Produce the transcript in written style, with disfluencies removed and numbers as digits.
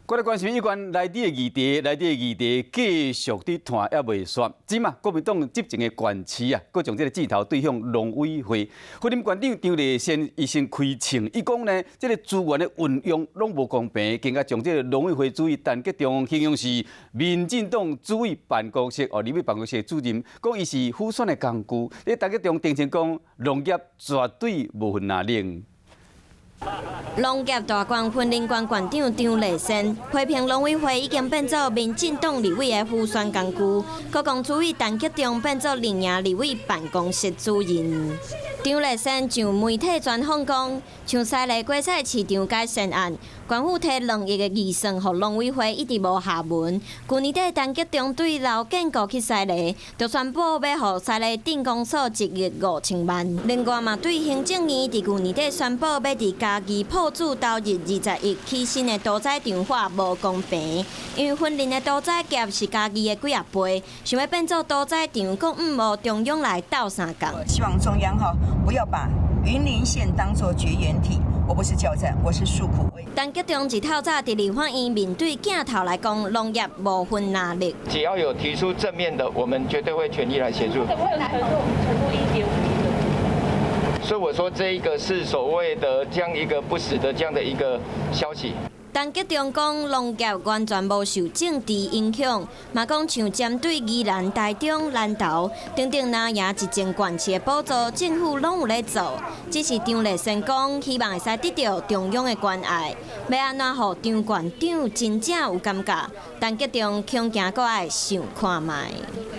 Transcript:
我来关心有关内地的议题继续伫谈也未煞。即嘛，国民党执政的县市啊，佮将这个指头对向农委会。副林县长张丽仙伊先开枪，伊讲呢，这个资源的运用拢无公平，更加将这个农委会主任陈吉仲形容是民进党主委办公室立委办公室的主任，讲伊是虎选的工具。你陈吉仲定称讲，农业绝对无分哪令。 农业大官昆林县县长张丽仙批评农委会已经变作民进党立委的辅选工具，国共主委陈吉仲变作领营立委办公室主任。张丽仙就媒体专访讲，像西螺果菜市场改善案，官府摕2亿的预算予农委会，一直无下文。去年底陈吉仲对劳建局去西螺，就宣布要予西螺镇公所1亿5千万。另外嘛，对行政院伫去年底宣布要伫家己破主投入20亿起新的屠宰场化无公平，因为婚林的屠宰业是家己的几啊倍，想要变做屠宰场，讲无中央来斗相共。希望中央不要把云林县当作绝缘体。我不是教战，我是诉苦。陈吉仲一透早伫立法院面对镜头来讲，农业无分哪力。只要有提出正面的，我们绝对会全力来协助。会有程度1.5亿。 所以我说，这一个是所谓的这样一个不实的这样的一个消息。陈吉仲讲，农业完全无受政治影响，嘛讲像针对宜兰、台中、南投等等那赢一间县市的补助，政府拢有咧做。只是张丽仙讲，希望会使得到中央的关爱，要安怎互张县长真正有感觉？陈吉仲恐惊阁爱想看卖。